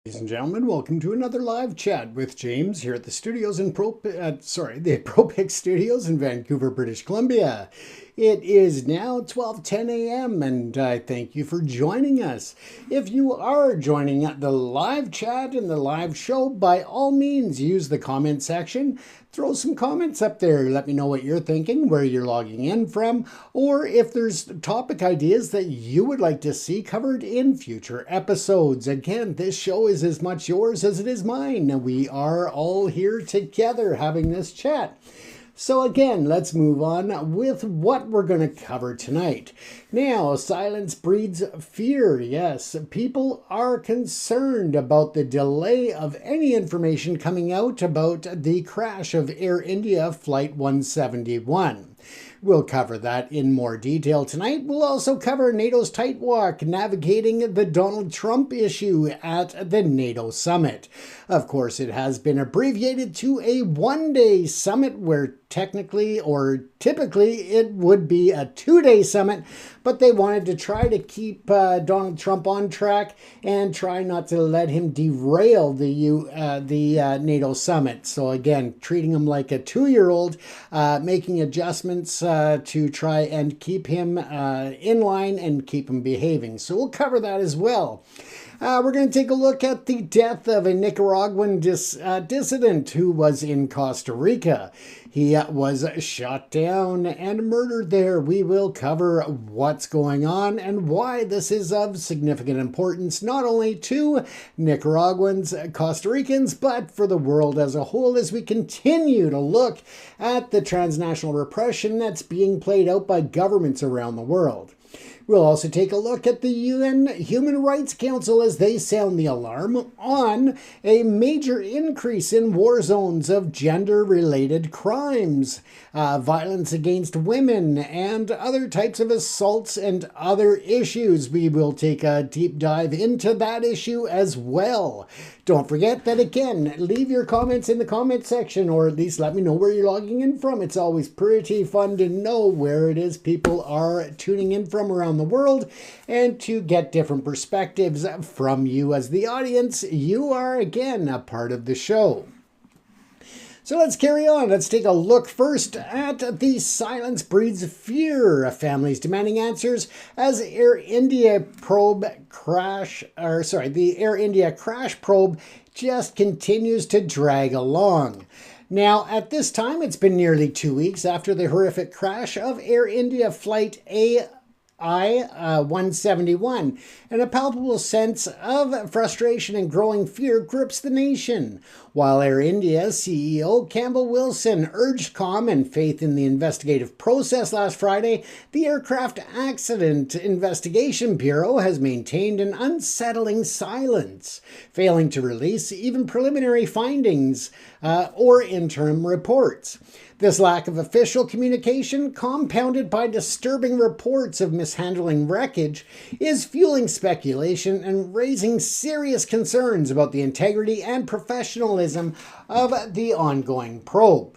Ladies and gentlemen, welcome to another live chat with James here at the studios in the ProPics Studios in Vancouver, British Columbia. It is now 12:10 a.m. and I thank you for joining us. If you are joining the live chat and the live show, by all means use the comment section. Throw some comments up there. Let me know what you're thinking, where you're logging in from, or if there's topic ideas that you would like to see covered in future episodes. Again, this show is as much yours as it is mine. We are all here together having this chat. So again, let's move on with what we're going to cover tonight. Now, silence breeds fear. Yes, people are concerned about the delay of any information coming out about the crash of Air India Flight 171. We'll cover that in more detail tonight. We'll also cover NATO's tight walk, navigating the Donald Trump issue at the NATO summit. Of course, it has been abbreviated to a one-day summit where technically or typically it would be a two-day summit, but they wanted to try to keep Donald Trump on track and try not to let him derail the NATO summit. So again, treating him like a two-year-old, making adjustments to try and keep him in line and keep him behaving. So we'll cover that as well. We're going to take a look at the death of a Nicaraguan dissident who was in Costa Rica. He was shot down and murdered there. We will cover what's going on and why this is of significant importance, not only to Nicaraguans, Costa Ricans, but for the world as a whole as we continue to look at the transnational repression that's being played out by governments around the world. We'll also take a look at the UN Human Rights Council as they sound the alarm on a major increase in war zones of gender-related crimes, violence against women, and other types of assaults and other issues. We will take a deep dive into that issue as well. Don't forget that, again, leave your comments in the comment section, or at least let me know where you're logging in from. It's always pretty fun to know where it is people are tuning in from around the world and to get different perspectives from you as the audience. You are, again, a part of the show. So let's carry on. Let's take a look first at the silence breeds fear. Families demanding answers as the Air India crash probe just continues to drag along. Now, at this time, it's been nearly 2 weeks after the horrific crash of Air India Flight I-171, and a palpable sense of frustration and growing fear grips the nation. While Air India CEO Campbell Wilson urged calm and faith in the investigative process last Friday, the Aircraft Accident Investigation Bureau has maintained an unsettling silence, failing to release even preliminary findings or interim reports. This lack of official communication, compounded by disturbing reports of mishandling wreckage, is fueling speculation and raising serious concerns about the integrity and professionalism of the ongoing probe.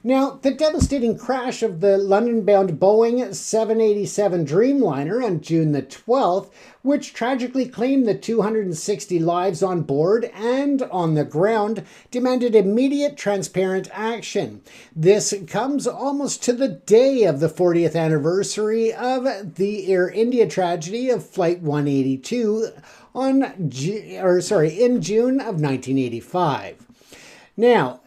Now, the devastating crash of the London-bound Boeing 787 Dreamliner on June the 12th, which tragically claimed the 260 lives on board and on the ground, demanded immediate, transparent action. This comes almost to the day of the 40th anniversary of the Air India tragedy of Flight 182 in June of 1985. Now,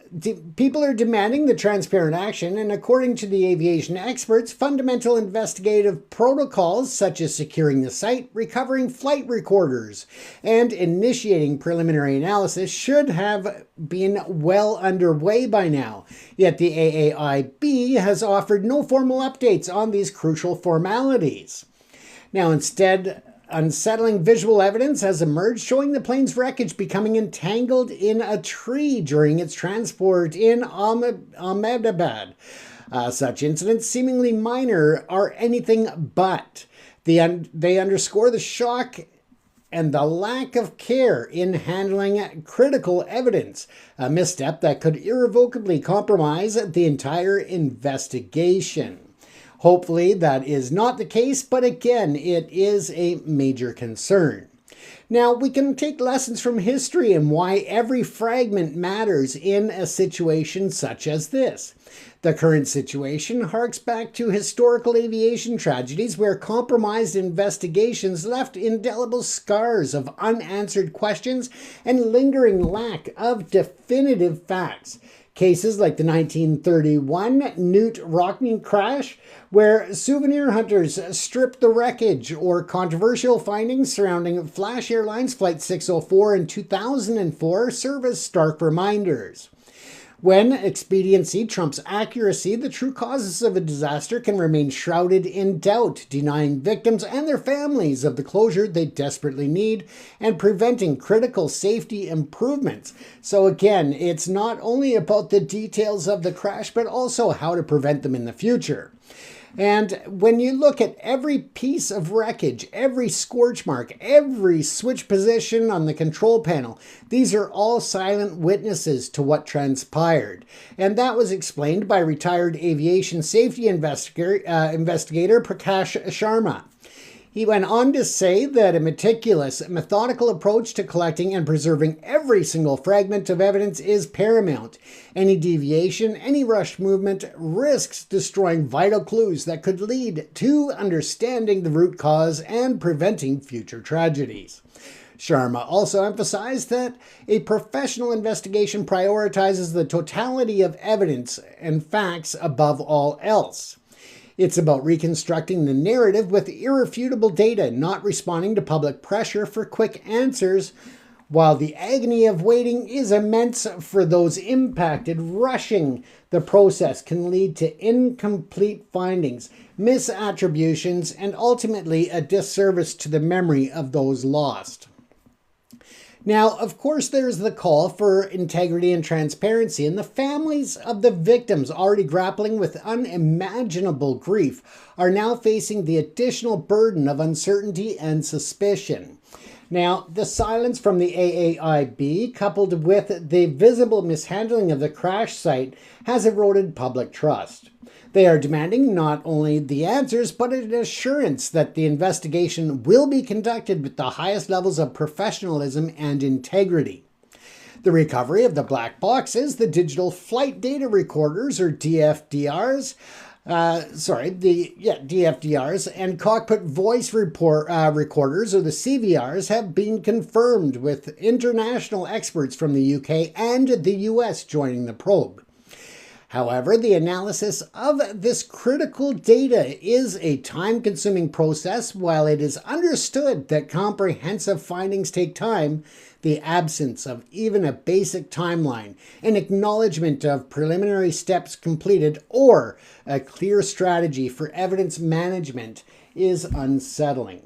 people are demanding the transparent action, and according to the aviation experts, fundamental investigative protocols such as securing the site, recovering flight recorders, and initiating preliminary analysis should have been well underway by now. Yet the AAIB has offered no formal updates on these crucial formalities. Now, instead, unsettling visual evidence has emerged showing the plane's wreckage becoming entangled in a tree during its transport in Ahmedabad. Such incidents, seemingly minor, are anything but. They underscore the shock and the lack of care in handling critical evidence, a misstep that could irrevocably compromise the entire investigation. Hopefully that is not the case, but again, it is a major concern. Now, we can take lessons from history and why every fragment matters in a situation such as this. The current situation harks back to historical aviation tragedies where compromised investigations left indelible scars of unanswered questions and lingering lack of definitive facts. Cases like the 1931 Newt Rockne crash, where souvenir hunters stripped the wreckage, or controversial findings surrounding Flash Airlines Flight 604 in 2004 serve as stark reminders. When expediency trumps accuracy, the true causes of a disaster can remain shrouded in doubt, denying victims and their families of the closure they desperately need and preventing critical safety improvements. So again, it's not only about the details of the crash, but also how to prevent them in the future. And when you look at every piece of wreckage, every scorch mark, every switch position on the control panel, these are all silent witnesses to what transpired. And that was explained by retired aviation safety investigator Prakash Sharma. He went on to say that a meticulous, methodical approach to collecting and preserving every single fragment of evidence is paramount. Any deviation, any rushed movement risks destroying vital clues that could lead to understanding the root cause and preventing future tragedies. Sharma also emphasized that a professional investigation prioritizes the totality of evidence and facts above all else. It's about reconstructing the narrative with irrefutable data, not responding to public pressure for quick answers. While the agony of waiting is immense for those impacted, rushing the process can lead to incomplete findings, misattributions, and ultimately a disservice to the memory of those lost. Now, of course, there's the call for integrity and transparency, and the families of the victims already grappling with unimaginable grief are now facing the additional burden of uncertainty and suspicion. Now, the silence from the AAIB, coupled with the visible mishandling of the crash site, has eroded public trust. They are demanding not only the answers, but an assurance that the investigation will be conducted with the highest levels of professionalism and integrity. The recovery of the black boxes, the digital flight data recorders, or DFDRs, DFDRs, and cockpit voice recorders, or the CVRs, have been confirmed with international experts from the UK and the US joining the probe. However, the analysis of this critical data is a time-consuming process. While it is understood that comprehensive findings take time, the absence of even a basic timeline, an acknowledgement of preliminary steps completed, or a clear strategy for evidence management is unsettling.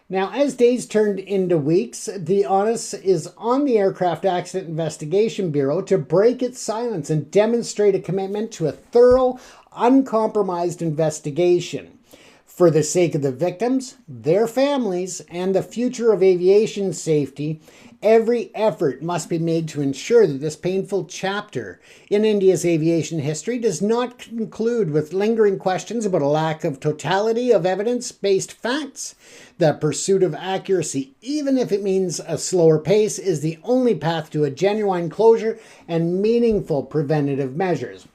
Now, as days turned into weeks, the onus is on the Aircraft Accident Investigation Bureau to break its silence and demonstrate a commitment to a thorough, uncompromised investigation. For the sake of the victims, their families, and the future of aviation safety, every effort must be made to ensure that this painful chapter in India's aviation history does not conclude with lingering questions about a lack of totality of evidence-based facts. The pursuit of accuracy, even if it means a slower pace, is the only path to a genuine closure and meaningful preventative measures.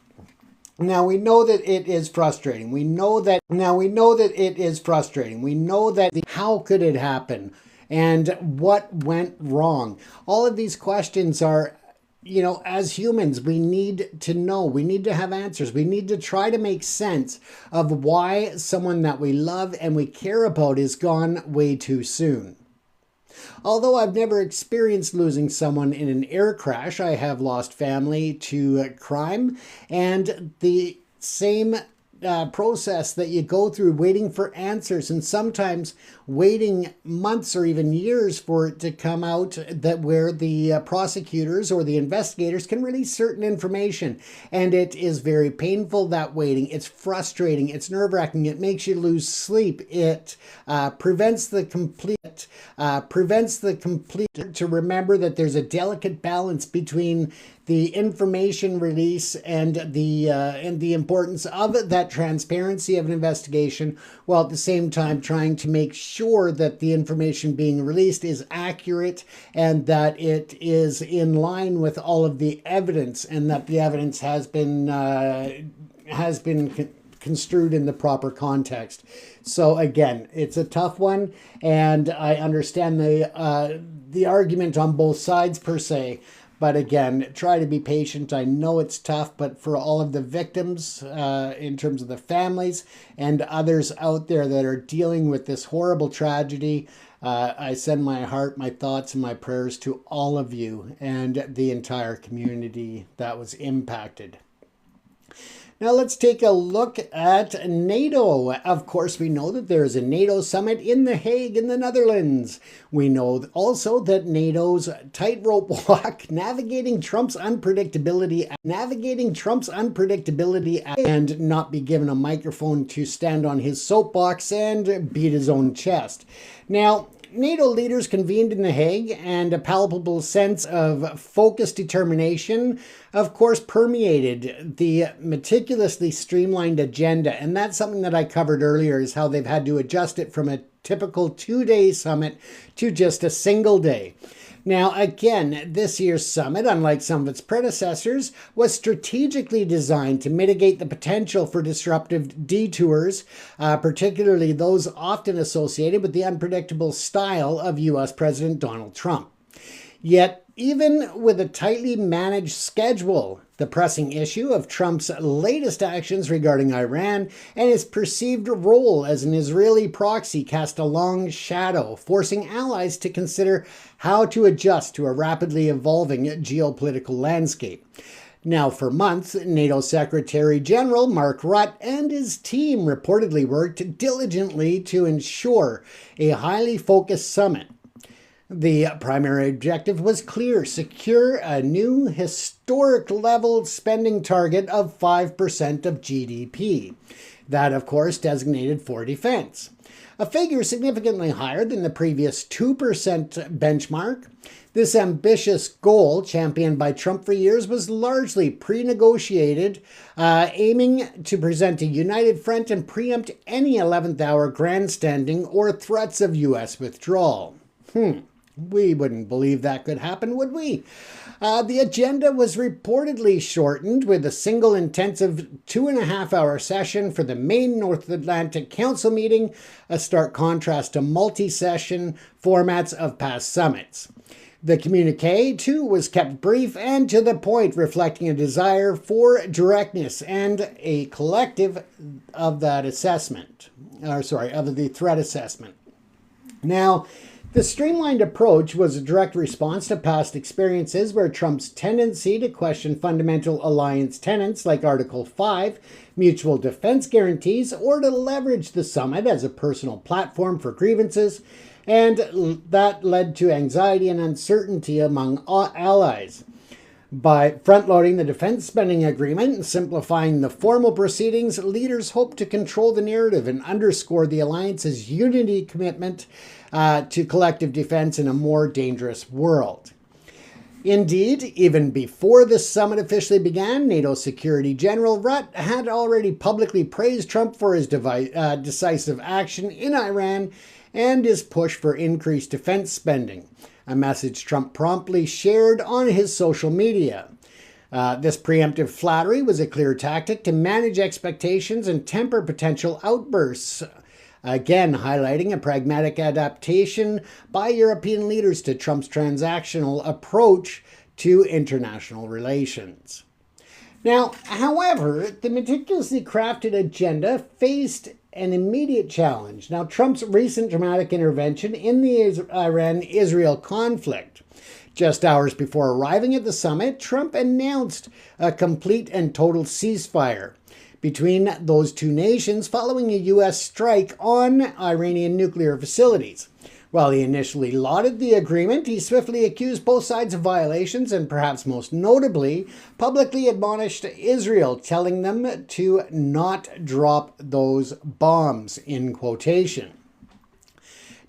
Now, we know that it is frustrating. We know that how could it happen? And what went wrong? All of these questions are, as humans, we need to know. We need to have answers. We need to try to make sense of why someone that we love and we care about is gone way too soon. Although I've never experienced losing someone in an air crash, I have lost family to crime, and the same process that you go through, waiting for answers, and sometimes waiting months or even years for it to come out, that where the prosecutors or the investigators can release certain information. And it is very painful, that waiting. It's frustrating. It's nerve-wracking. It makes you lose sleep. It prevents the complete to remember that there's a delicate balance between the information release and the importance of that transparency of an investigation, while at the same time trying to make sure that the information being released is accurate and that it is in line with all of the evidence, and that the evidence has been construed in the proper context. So again, it's a tough one, and I understand the argument on both sides per se. But again, try to be patient. I know it's tough, but for all of the victims, in terms of the families and others out there that are dealing with this horrible tragedy, I send my heart, my thoughts, and my prayers to all of you and the entire community that was impacted. Now let's take a look at NATO. Of course, we know that there is a NATO summit in The Hague in the Netherlands. We know also that NATO's tightrope walk, navigating Trump's unpredictability and not be given a microphone to stand on his soapbox and beat his own chest. Now, NATO leaders convened in The Hague, and a palpable sense of focused determination, of course, permeated the meticulously streamlined agenda. And that's something that I covered earlier, is how they've had to adjust it from a typical 2-day summit to just a single day. Now, again, this year's summit, unlike some of its predecessors, was strategically designed to mitigate the potential for disruptive detours, particularly those often associated with the unpredictable style of U.S. President Donald Trump. Yet, even with a tightly managed schedule, the pressing issue of Trump's latest actions regarding Iran and his perceived role as an Israeli proxy cast a long shadow, forcing allies to consider how to adjust to a rapidly evolving geopolitical landscape. Now, for months, NATO Secretary General Mark Rutte and his team reportedly worked diligently to ensure a highly focused summit. The primary objective was clear: secure a new historic level spending target of 5% of GDP. That, of course, designated for defense. A figure significantly higher than the previous 2% benchmark. This ambitious goal, championed by Trump for years, was largely pre-negotiated, aiming to present a united front and preempt any 11th hour grandstanding or threats of U.S. withdrawal. We wouldn't believe that could happen, would we? The agenda was reportedly shortened with a single intensive 2.5-hour session for the main North Atlantic Council meeting, a stark contrast to multi-session formats of past summits. The communique, too, was kept brief and to the point, reflecting a desire for directness and a collective of that assessment, of the threat assessment. Now, the streamlined approach was a direct response to past experiences where Trump's tendency to question fundamental alliance tenets like Article 5, mutual defense guarantees, or to leverage the summit as a personal platform for grievances, and that led to anxiety and uncertainty among allies. By front-loading the defense spending agreement and simplifying the formal proceedings, leaders hope to control the narrative and underscore the alliance's unity commitment to collective defense in a more dangerous world. Indeed, even before this summit officially began, NATO Security General Rutte had already publicly praised Trump for his decisive action in Iran and his push for increased defense spending, a message Trump promptly shared on his social media. This preemptive flattery was a clear tactic to manage expectations and temper potential outbursts, again highlighting a pragmatic adaptation by European leaders to Trump's transactional approach to international relations. Now, however, the meticulously crafted agenda faced an immediate challenge. Now, Trump's recent dramatic intervention in the Iran-Israel conflict. Just hours before arriving at the summit, Trump announced a complete and total ceasefire between those two nations following a U.S. strike on Iranian nuclear facilities. While he initially lauded the agreement, he swiftly accused both sides of violations and, perhaps most notably, publicly admonished Israel, telling them to not drop those bombs, in quotation.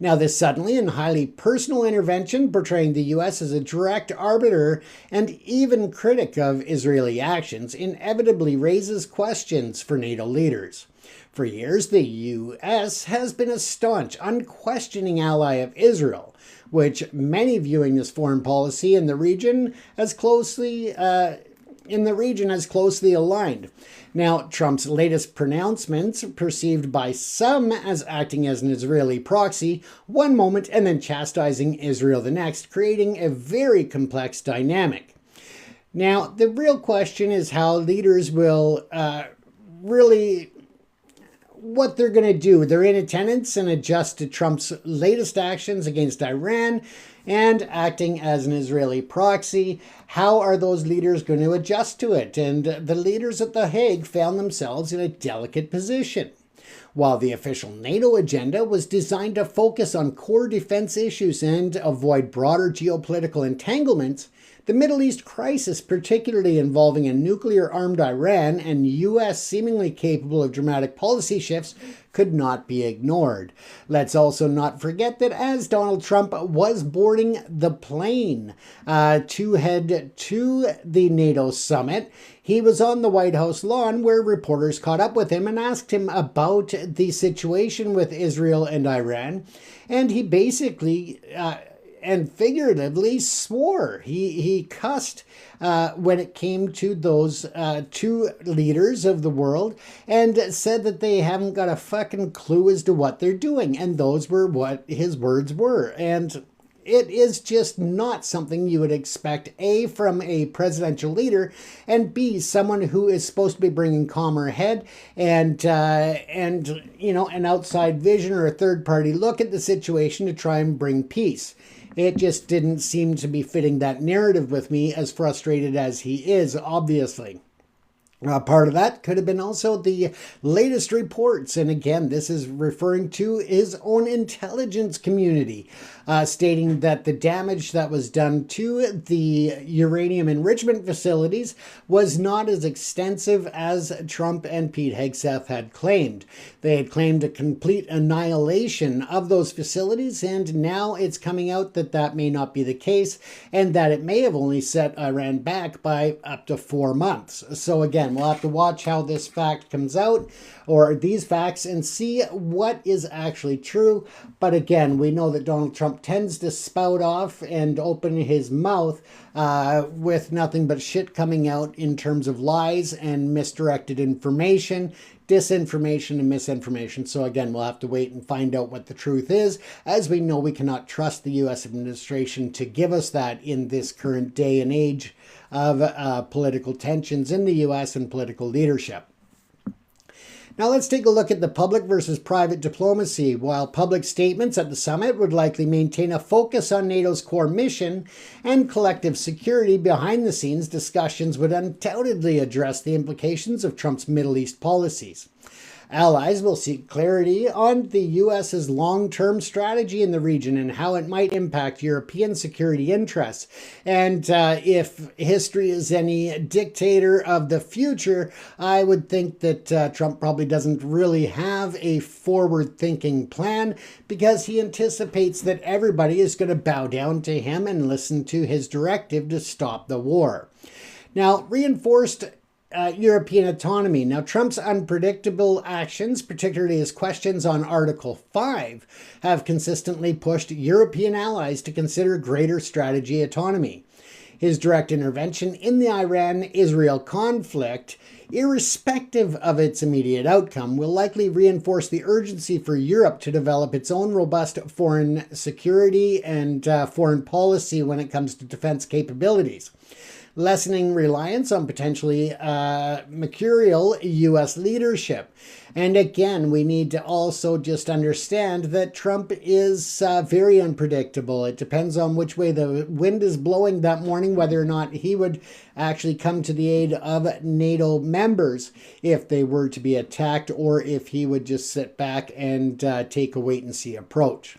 Now, this suddenly and highly personal intervention, portraying the U.S. as a direct arbiter and even critic of Israeli actions, inevitably raises questions for NATO leaders. For years, the U.S. has been a staunch, unquestioning ally of Israel, which many viewing this foreign policy in the region as closely aligned. Now, Trump's latest pronouncements, perceived by some as acting as an Israeli proxy one moment and then chastising Israel the next, creating a very complex dynamic. Now, the real question is how leaders will what they're going to do. They're in attendance and adjust to Trump's latest actions against Iran and acting as an Israeli proxy. How are those leaders going to adjust to it? And the leaders at The Hague found themselves in a delicate position. While the official NATO agenda was designed to focus on core defense issues and avoid broader geopolitical entanglements, the Middle East crisis, particularly involving a nuclear-armed Iran and U.S. seemingly capable of dramatic policy shifts, could not be ignored. Let's also not forget that as Donald Trump was boarding the plane to head to the NATO summit, he was on the White House lawn where reporters caught up with him and asked him about the situation with Israel and Iran, and he basically and figuratively swore. He cussed when it came to those two leaders of the world and said that they haven't got a fucking clue as to what they're doing. And those were what his words were. And it is just not something you would expect, A, from a presidential leader, and B, someone who is supposed to be bringing calmer head and an outside vision or a third-party look at the situation to try and bring peace. It just didn't seem to be fitting that narrative with me, as frustrated as he is, obviously. Part of that could have been also the latest reports, and again, this is referring to his own intelligence community, stating that the damage that was done to the uranium enrichment facilities was not as extensive as Trump and Pete Hegseth had claimed. They had claimed a complete annihilation of those facilities, and now it's coming out that that may not be the case, and that it may have only set Iran back by up to 4 months. So again, we'll have to watch how this fact comes out, or these facts, and see what is actually true. But again, we know that Donald Trump tends to spout off and open his mouth with nothing but shit coming out in terms of lies and misdirected information, disinformation and misinformation. So again, we'll have to wait and find out what the truth is. As we know, we cannot trust the U.S. administration to give us that in this current day and age of political tensions in the U.S. and political leadership. Now let's take a look at the public versus private diplomacy. While public statements at the summit would likely maintain a focus on NATO's core mission and collective security, behind the scenes discussions would undoubtedly address the implications of Trump's Middle East policies. Allies will seek clarity on the U.S.'s long-term strategy in the region and how it might impact European security interests. And if history is any dictator of the future, I would think that Trump probably doesn't really have a forward-thinking plan, because he anticipates that everybody is going to bow down to him and listen to his directive to stop the war. Now, reinforced European autonomy. Now, Trump's unpredictable actions, particularly his questions on Article 5, have consistently pushed European allies to consider greater strategy autonomy. His direct intervention in the Iran-Israel conflict, irrespective of its immediate outcome, will likely reinforce the urgency for Europe to develop its own robust foreign security and foreign policy when it comes to defense capabilities, lessening reliance on potentially mercurial U.S. leadership. And again, we need to also just understand that Trump is very unpredictable. It depends on which way the wind is blowing that morning, whether or not he would actually come to the aid of NATO members if they were to be attacked, or if he would just sit back and take a wait-and-see approach.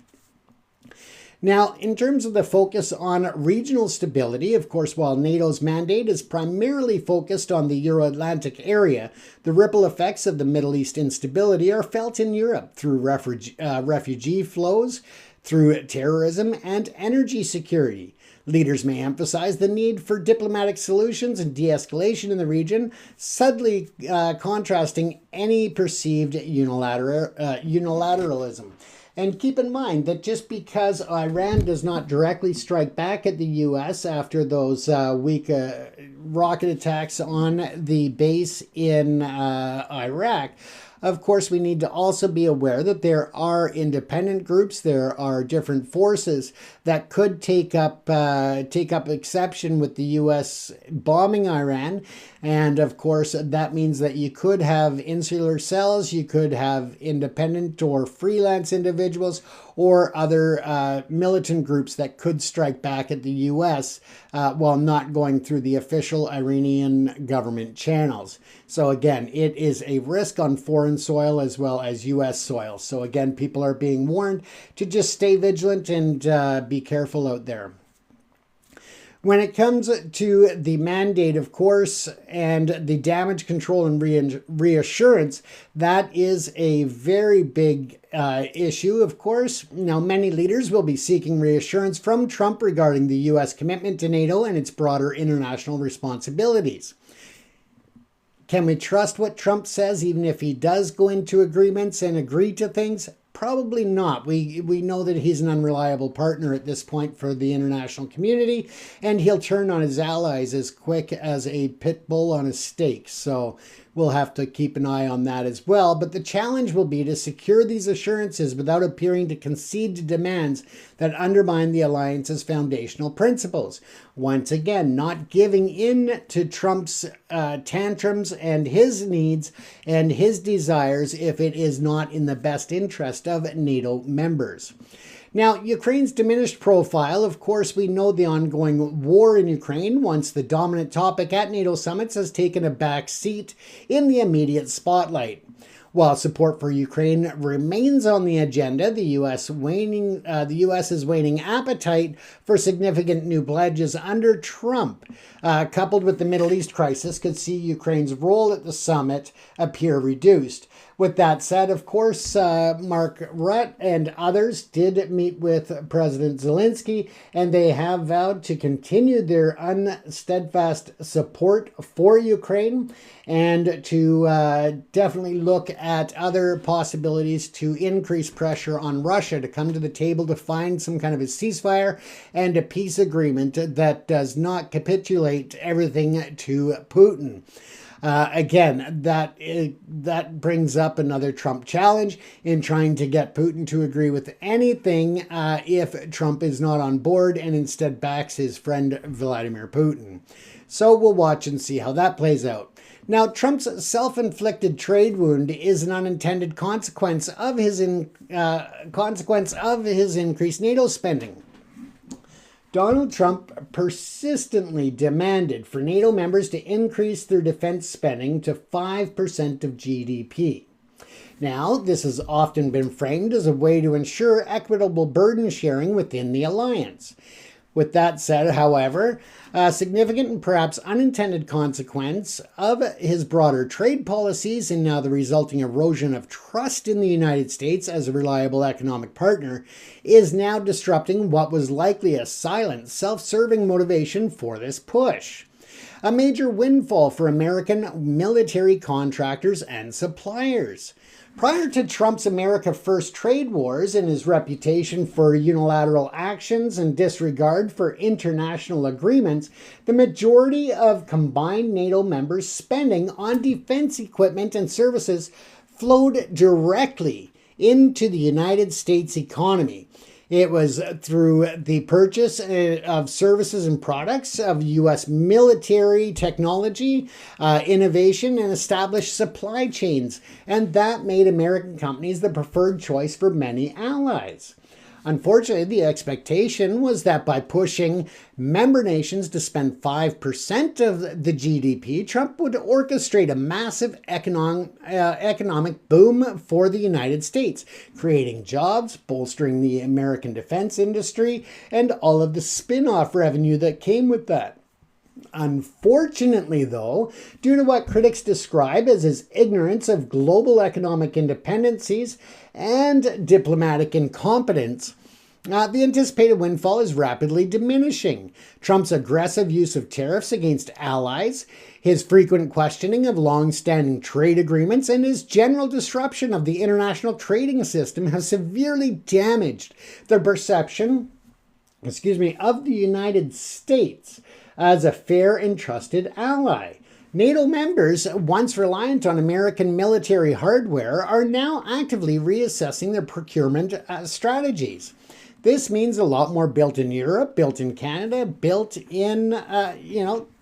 Now, in terms of the focus on regional stability, of course, while NATO's mandate is primarily focused on the Euro-Atlantic area, the ripple effects of the Middle East instability are felt in Europe through refugee flows, through terrorism and energy security. Leaders may emphasize the need for diplomatic solutions and de-escalation in the region, subtly contrasting any perceived unilateralism. And keep in mind that just because Iran does not directly strike back at the U.S. after those weak rocket attacks on the base in Iraq, of course, we need to also be aware that there are independent groups, there are different forces that could take up exception with the U.S. bombing Iran. And of course, that means that you could have insular cells, you could have independent or freelance individuals, or other militant groups that could strike back at the U.S. While not going through the official Iranian government channels. So again, it is a risk on foreign soil as well as U.S. soil. So again, people are being warned to just stay vigilant and be careful out there. When it comes to the mandate, of course, and the damage control and reassurance, that is a very big issue, of course. Now, many leaders will be seeking reassurance from Trump regarding the U.S. commitment to NATO and its broader international responsibilities. Can we trust what Trump says, even if he does go into agreements and agree to things? Probably not. We know that he's an unreliable partner at this point for the international community, and he'll turn on his allies as quick as a pit bull on a stake. So we'll have to keep an eye on that as well. But the challenge will be to secure these assurances without appearing to concede to demands that undermine the alliance's foundational principles. Once again, not giving in to Trump's tantrums and his needs and his desires if it is not in the best interest of NATO members. Now, Ukraine's diminished profile, of course, we know the ongoing war in Ukraine, once the dominant topic at NATO summits, has taken a back seat in the immediate spotlight. While support for Ukraine remains on the agenda, the U.S.'s waning appetite for significant new pledges under Trump, coupled with the Middle East crisis, could see Ukraine's role at the summit appear reduced. With that said, of course, Mark Rutte and others did meet with President Zelensky, and they have vowed to continue their unsteadfast support for Ukraine and to definitely look at other possibilities to increase pressure on Russia to come to the table to find some kind of a ceasefire and a peace agreement that does not capitulate everything to Putin. Again, that brings up another Trump challenge in trying to get Putin to agree with anything if Trump is not on board and instead backs his friend Vladimir Putin. So we'll watch and see how that plays out. Now, Trump's self-inflicted trade wound is an unintended consequence of his increased NATO spending. Donald Trump persistently demanded for NATO members to increase their defense spending to 5% of GDP. Now, this has often been framed as a way to ensure equitable burden sharing within the alliance. With that said, however, a significant and perhaps unintended consequence of his broader trade policies and now the resulting erosion of trust in the United States as a reliable economic partner is now disrupting what was likely a silent, self-serving motivation for this push. A major windfall for American military contractors and suppliers. Prior to Trump's America First trade wars and his reputation for unilateral actions and disregard for international agreements, the majority of combined NATO members' spending on defense equipment and services flowed directly into the United States economy. It was through the purchase of services and products of U.S. military technology, innovation, and established supply chains, and that made American companies the preferred choice for many allies. Unfortunately, the expectation was that by pushing member nations to spend 5% of the GDP, Trump would orchestrate a massive economic boom for the United States, creating jobs, bolstering the American defense industry, and all of the spin-off revenue that came with that. Unfortunately, though, due to what critics describe as his ignorance of global economic independencies and diplomatic incompetence, The anticipated windfall is rapidly diminishing. Trump's aggressive use of tariffs against allies, his frequent questioning of long-standing trade agreements, and his general disruption of the international trading system have severely damaged the perception, of the United States as a fair and trusted ally. NATO members, once reliant on American military hardware, are now actively reassessing their procurement strategies. This means a lot more built in Europe, built in Canada, built in,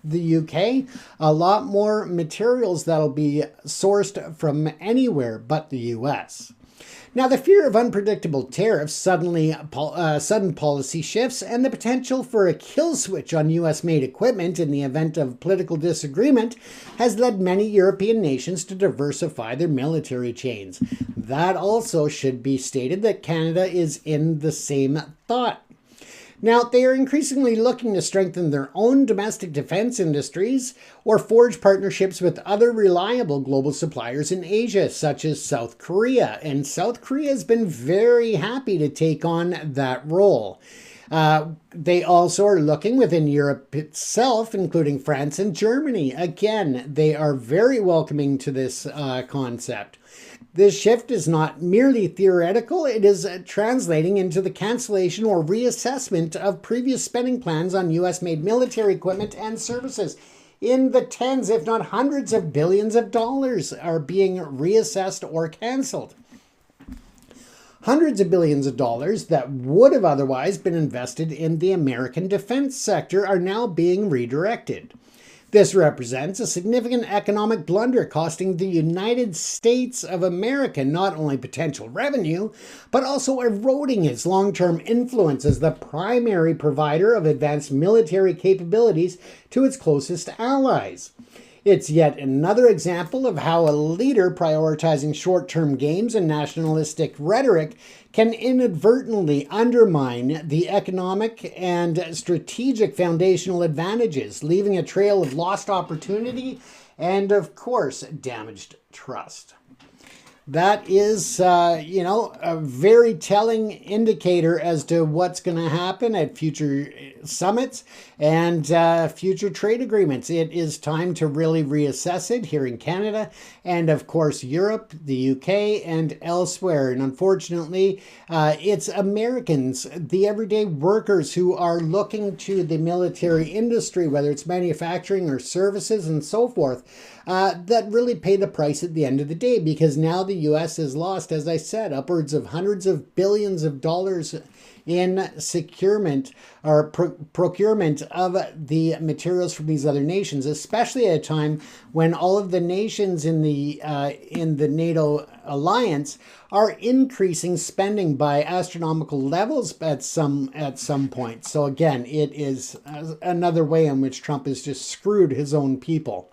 the UK. A lot more materials that'll be sourced from anywhere but the US. Now, the fear of unpredictable tariffs, sudden policy shifts, and the potential for a kill switch on US-made equipment in the event of political disagreement has led many European nations to diversify their military chains. That also should be stated that Canada is in the same thought. Now, they are increasingly looking to strengthen their own domestic defense industries or forge partnerships with other reliable global suppliers in Asia, such as South Korea. And South Korea has been very happy to take on that role. They also are looking within Europe itself, including France and Germany. Again, they are very welcoming to this concept. This shift is not merely theoretical, it is translating into the cancellation or reassessment of previous spending plans on US-made military equipment and services. In the tens, if not hundreds of billions of dollars are being reassessed or canceled. Hundreds of billions of dollars that would have otherwise been invested in the American defense sector are now being redirected. This represents a significant economic blunder costing the United States of America not only potential revenue, but also eroding its long-term influence as the primary provider of advanced military capabilities to its closest allies. It's yet another example of how a leader prioritizing short-term gains and nationalistic rhetoric can inadvertently undermine the economic and strategic foundational advantages, leaving a trail of lost opportunity and, of course, damaged trust. That is, a very telling indicator as to what's going to happen at future summits and future trade agreements. It is time to really reassess it here in Canada and, of course, Europe, the UK, and elsewhere. And unfortunately, it's Americans, the everyday workers who are looking to the military industry, whether it's manufacturing or services and so forth, that really pay the price at the end of the day, because now the U.S. has lost, as I said, upwards of hundreds of billions of dollars in procurement of the materials from these other nations, especially at a time when all of the nations in the NATO alliance are increasing spending by astronomical levels at some point. So again, it is another way in which Trump has just screwed his own people.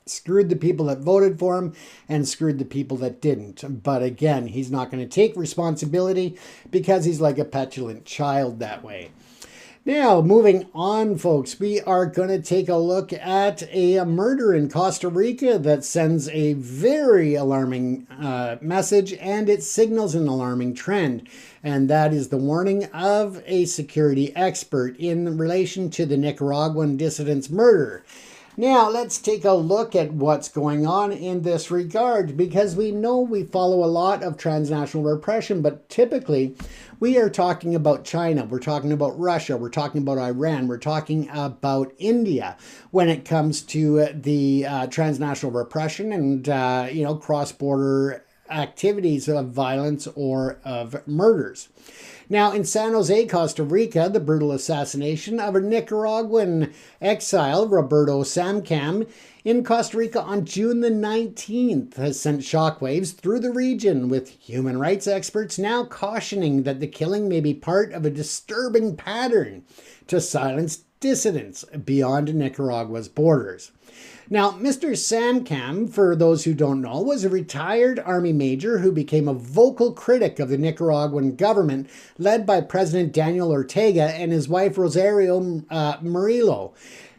Screwed the people that voted for him and screwed the people that didn't. But again, he's not going to take responsibility because he's like a petulant child that way. Now, moving on, folks, we are going to take a look at a murder in Costa Rica that sends a very alarming message, and it signals an alarming trend. And that is the warning of a security expert in relation to the Nicaraguan dissident's murder. Now, let's take a look at what's going on in this regard, because we know we follow a lot of transnational repression, but typically we are talking about China, we're talking about Russia, we're talking about Iran, we're talking about India when it comes to the transnational repression and, cross-border activities of violence or of murders. Now, in San Jose, Costa Rica, the brutal assassination of a Nicaraguan exile, Roberto Samcam, in Costa Rica on June the 19th has sent shockwaves through the region, with human rights experts now cautioning that the killing may be part of a disturbing pattern to silence dissidents beyond Nicaragua's borders. Now, Mr. Samcam, for those who don't know, was a retired Army major who became a vocal critic of the Nicaraguan government led by President Daniel Ortega and his wife Rosario Murillo.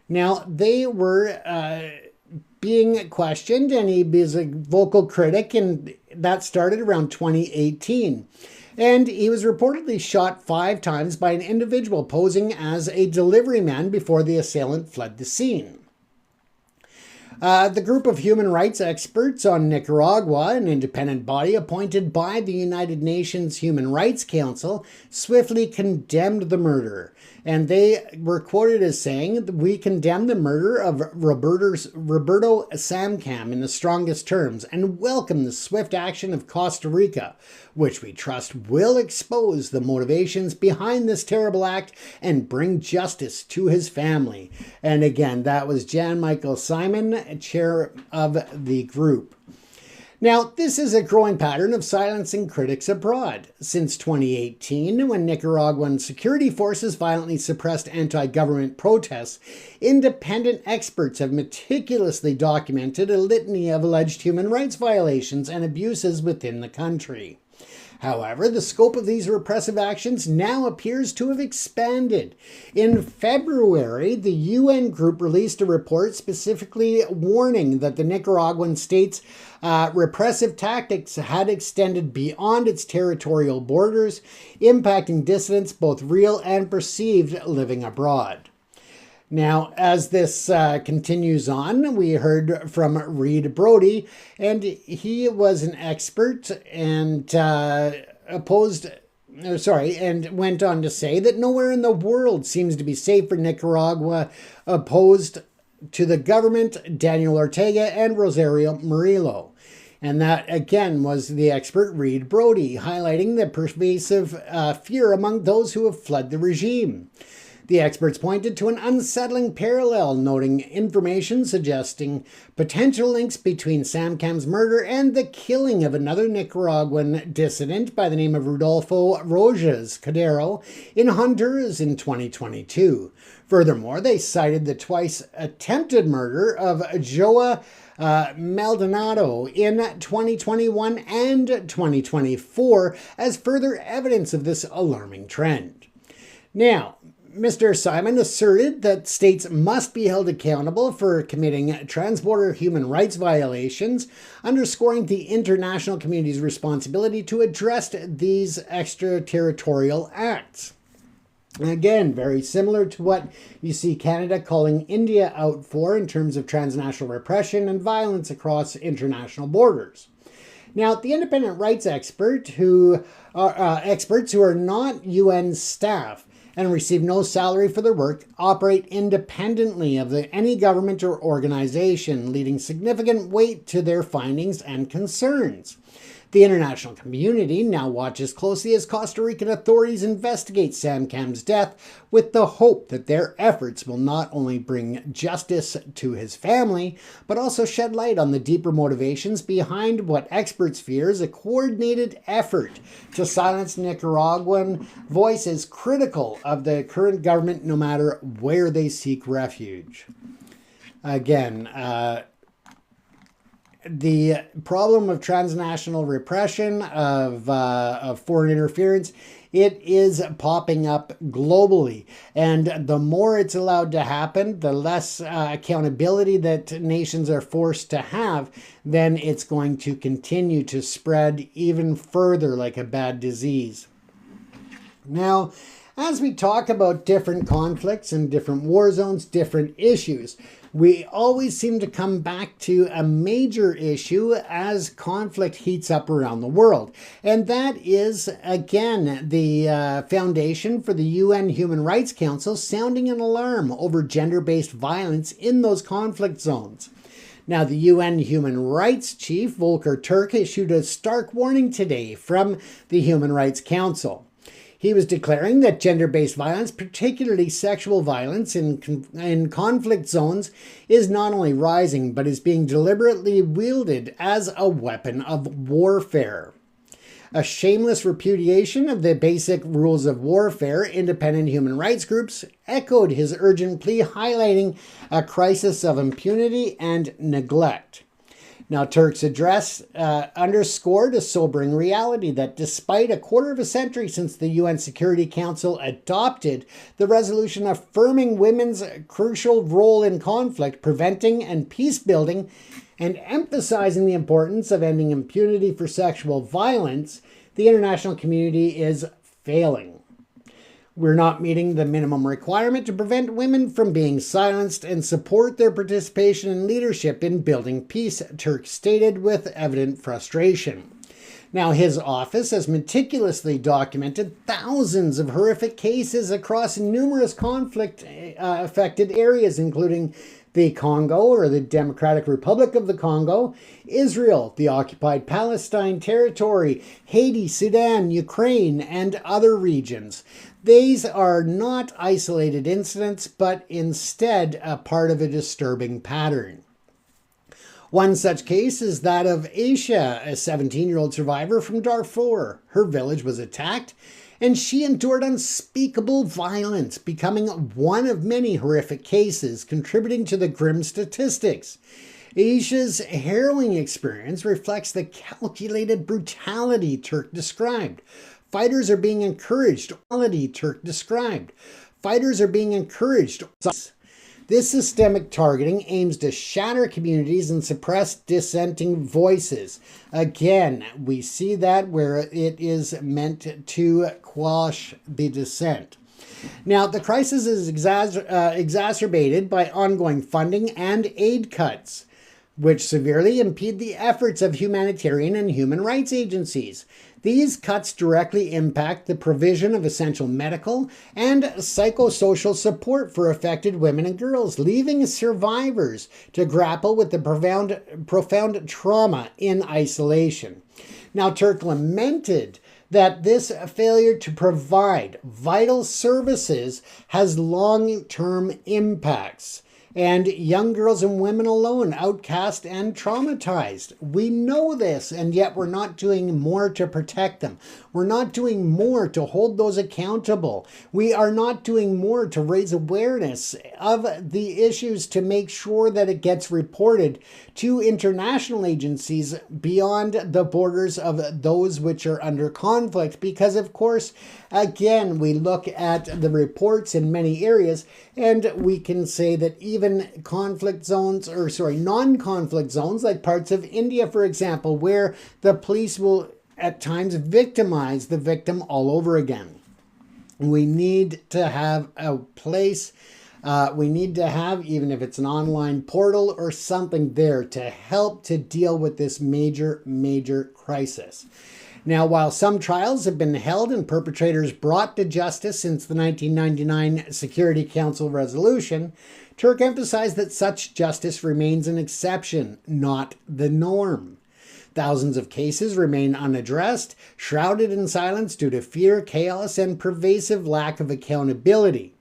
Now, they were being questioned, and he was a vocal critic, and that started around 2018. And he was reportedly shot 5 times by an individual posing as a delivery man before the assailant fled the scene. The group of human rights experts on Nicaragua, an independent body appointed by the United Nations Human Rights Council, swiftly condemned the murder. And they were quoted as saying, "We condemn the murder of Roberto Samcam in the strongest terms and welcome the swift action of Costa Rica, which we trust will expose the motivations behind this terrible act and bring justice to his family." And again, that was Jan Michael Simon, chair of the group. Now, this is a growing pattern of silencing critics abroad. Since 2018, when Nicaraguan security forces violently suppressed anti-government protests, independent experts have meticulously documented a litany of alleged human rights violations and abuses within the country. However, the scope of these repressive actions now appears to have expanded. In February, the UN group released a report specifically warning that the Nicaraguan state's repressive tactics had extended beyond its territorial borders, impacting dissidents, both real and perceived, living abroad. Now, as this continues on, we heard from Reid Brody, and he was an expert and went on to say that nowhere in the world seems to be safe for Nicaragua opposed to the government, Daniel Ortega and Rosario Murillo. And that, again, was the expert Reid Brody, highlighting the pervasive fear among those who have fled the regime. The experts pointed to an unsettling parallel, noting information suggesting potential links between Samcam's murder and the killing of another Nicaraguan dissident by the name of Rodolfo Rojas Cordero in Honduras in 2022. Furthermore, they cited the twice attempted murder of Joa Maldonado in 2021 and 2024 as further evidence of this alarming trend. Now, Mr. Simon asserted that states must be held accountable for committing transborder human rights violations, underscoring the international community's responsibility to address these extraterritorial acts. Again, very similar to what you see Canada calling India out for in terms of transnational repression and violence across international borders. Now, the independent rights experts who are not UN staff and receive no salary for their work, operate independently of any government or organization, leading significant weight to their findings and concerns. The international community now watches closely as Costa Rican authorities investigate Samcam's death, with the hope that their efforts will not only bring justice to his family, but also shed light on the deeper motivations behind what experts fear is a coordinated effort to silence Nicaraguan voices critical of the current government, no matter where they seek refuge. Again, the problem of transnational repression, of foreign interference, it is popping up globally. And the more it's allowed to happen, the less accountability that nations are forced to have, then it's going to continue to spread even further like a bad disease. Now, as we talk about different conflicts and different war zones, different issues, we always seem to come back to a major issue as conflict heats up around the world. And that is, again, the foundation for the UN Human Rights Council sounding an alarm over gender-based violence in those conflict zones. Now, the UN Human Rights Chief, Volker Turk, issued a stark warning today from the Human Rights Council. He was declaring that gender-based violence, particularly sexual violence in conflict zones, is not only rising, but is being deliberately wielded as a weapon of warfare. A shameless repudiation of the basic rules of warfare, independent human rights groups echoed his urgent plea, highlighting a crisis of impunity and neglect. Now, Turk's address underscored a sobering reality that despite a quarter of a century since the UN Security Council adopted the resolution affirming women's crucial role in conflict, preventing and peace building, and emphasizing the importance of ending impunity for sexual violence, the international community is failing. We're not meeting the minimum requirement to prevent women from being silenced and support their participation and leadership in building peace, Turk stated with evident frustration. Now, his office has meticulously documented thousands of horrific cases across numerous conflict-affected areas, including the Congo, or the Democratic Republic of the Congo, Israel, the occupied Palestine territory, Haiti, Sudan, Ukraine, and other regions. These are not isolated incidents, but instead a part of a disturbing pattern. One such case is that of Aisha, a 17-year-old survivor from Darfur. Her village was attacked, and she endured unspeakable violence, becoming one of many horrific cases, contributing to the grim statistics. Aisha's harrowing experience reflects the calculated brutality Turk described. Fighters are being encouraged. Fighters are being encouraged. This systemic targeting aims to shatter communities and suppress dissenting voices. Again, we see that where it is meant to quash the dissent. Now, the crisis is exacerbated by ongoing funding and aid cuts, which severely impede the efforts of humanitarian and human rights agencies. These cuts directly impact the provision of essential medical and psychosocial support for affected women and girls, leaving survivors to grapple with the profound trauma in isolation. Now, Turk lamented that this failure to provide vital services has long-term impacts, and young girls and women alone, outcast and traumatized. We know this, and yet we're not doing more to protect them. We're not doing more to hold those accountable. We are not doing more to raise awareness of the issues to make sure that it gets reported to international agencies beyond the borders of those which are under conflict. Because, of course, again, we look at the reports in many areas, and we can say that even conflict zones, non-conflict zones, like parts of India, for example, where the police will at times victimize the victim all over again. We need to have a place, we need to have, even if it's an online portal or something there, to help to deal with this major crisis. Now, while some trials have been held and perpetrators brought to justice since the 1999 Security Council resolution, Turk emphasized that such justice remains an exception, not the norm. Thousands of cases remain unaddressed, shrouded in silence due to fear, chaos, and pervasive lack of accountability.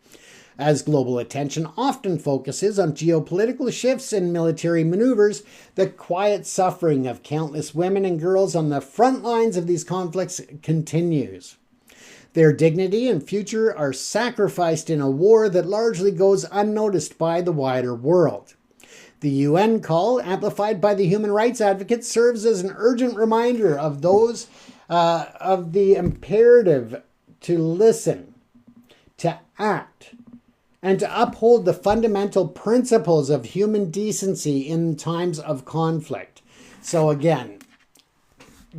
As global attention often focuses on geopolitical shifts and military maneuvers, the quiet suffering of countless women and girls on the front lines of these conflicts continues. Their dignity and future are sacrificed in a war that largely goes unnoticed by the wider world. The UN call, amplified by the human rights advocates, serves as an urgent reminder of those of the imperative to listen, to act, and to uphold the fundamental principles of human decency in times of conflict. So again,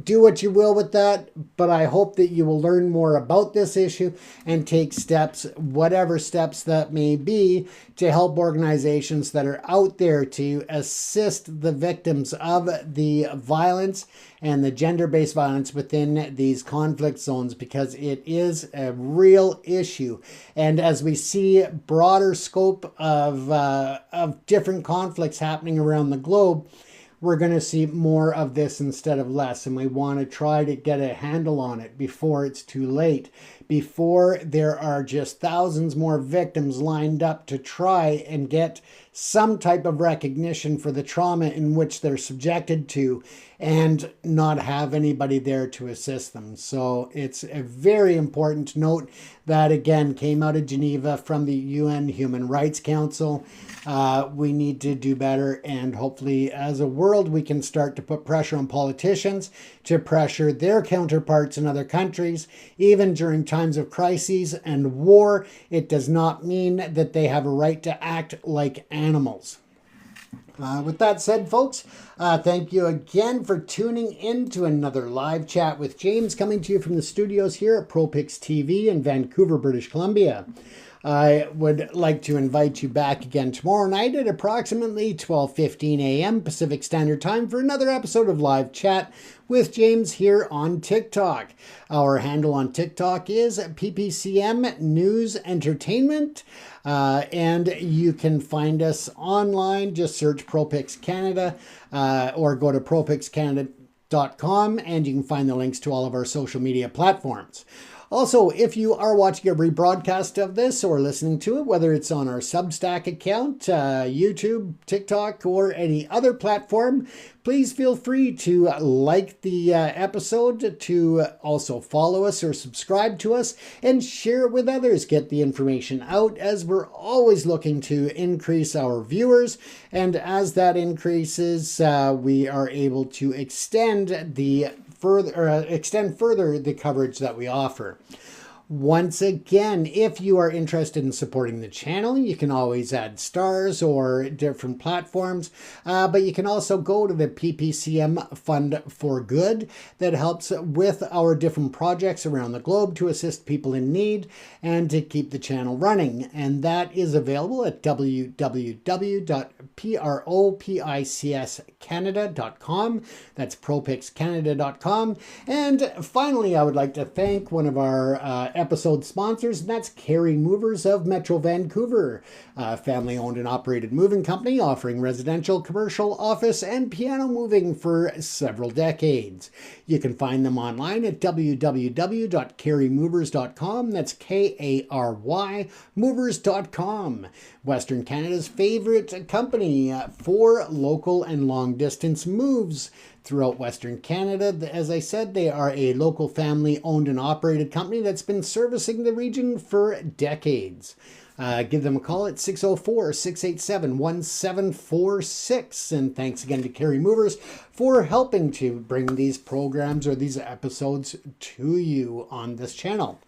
do what you will with that, but I hope that you will learn more about this issue and take steps, whatever steps that may be, to help organizations that are out there to assist the victims of the violence and the gender-based violence within these conflict zones, because it is a real issue. And as we see broader scope of different conflicts happening around the globe, we're going to see more of this instead of less. And we want to try to get a handle on it before it's too late, before there are just thousands more victims lined up to try and get some type of recognition for the trauma in which they're subjected to and not have anybody there to assist them. So it's a very important note that, again, came out of Geneva from the UN Human Rights Council. We need to do better, and hopefully as a world we can start to put pressure on politicians to pressure their counterparts in other countries. Even during times of crises and war, it does not mean that they have a right to act like animals. With that said, folks, thank you again for tuning in to another live chat with James, coming to you from the studios here at ProPicsTV in Vancouver, British Columbia. I would like to invite you back again tomorrow night at approximately 12:15 a.m. Pacific Standard Time for another episode of Live Chat with James here on TikTok. Our handle on TikTok is PPCM News Entertainment. And you can find us online. Just search ProPics Canada or go to ProPicsCanada.com and you can find the links to all of our social media platforms. Also, if you are watching a rebroadcast of this or listening to it, whether it's on our Substack account, YouTube, TikTok, or any other platform, please feel free to like the episode, to also follow us or subscribe to us, and share it with others. Get the information out, as we're always looking to increase our viewers. And as that increases, we are able to extend further the coverage that we offer. Once again, if you are interested in supporting the channel, you can always add stars or different platforms, but you can also go to the PPCM Fund for Good that helps with our different projects around the globe to assist people in need and to keep the channel running. And that is available at www.propicscanada.com. That's propicscanada.com. And finally, I would like to thank one of our episode sponsors, and that's Carey Movers of Metro Vancouver, a family-owned and operated moving company offering residential, commercial, office, and piano moving for several decades. You can find them online at www.careymovers.com. That's K-A-R-Y movers.com. Western Canada's favorite company for local and long-distance moves throughout Western Canada. As I said, they are a local family-owned and operated company that's been servicing the region for decades. Give them a call at 604-687-1746. And thanks again to Carey Movers for helping to bring these programs or these episodes to you on this channel.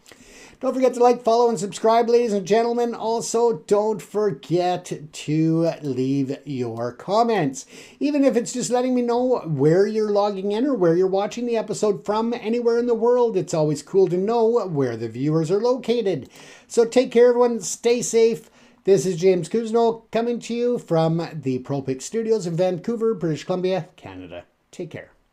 Don't forget to like, follow, and subscribe, ladies and gentlemen. Also, don't forget to leave your comments. Even if it's just letting me know where you're logging in or where you're watching the episode from anywhere in the world, it's always cool to know where the viewers are located. So take care, everyone. Stay safe. This is James Kuzno coming to you from the ProPics Studios in Vancouver, British Columbia, Canada. Take care.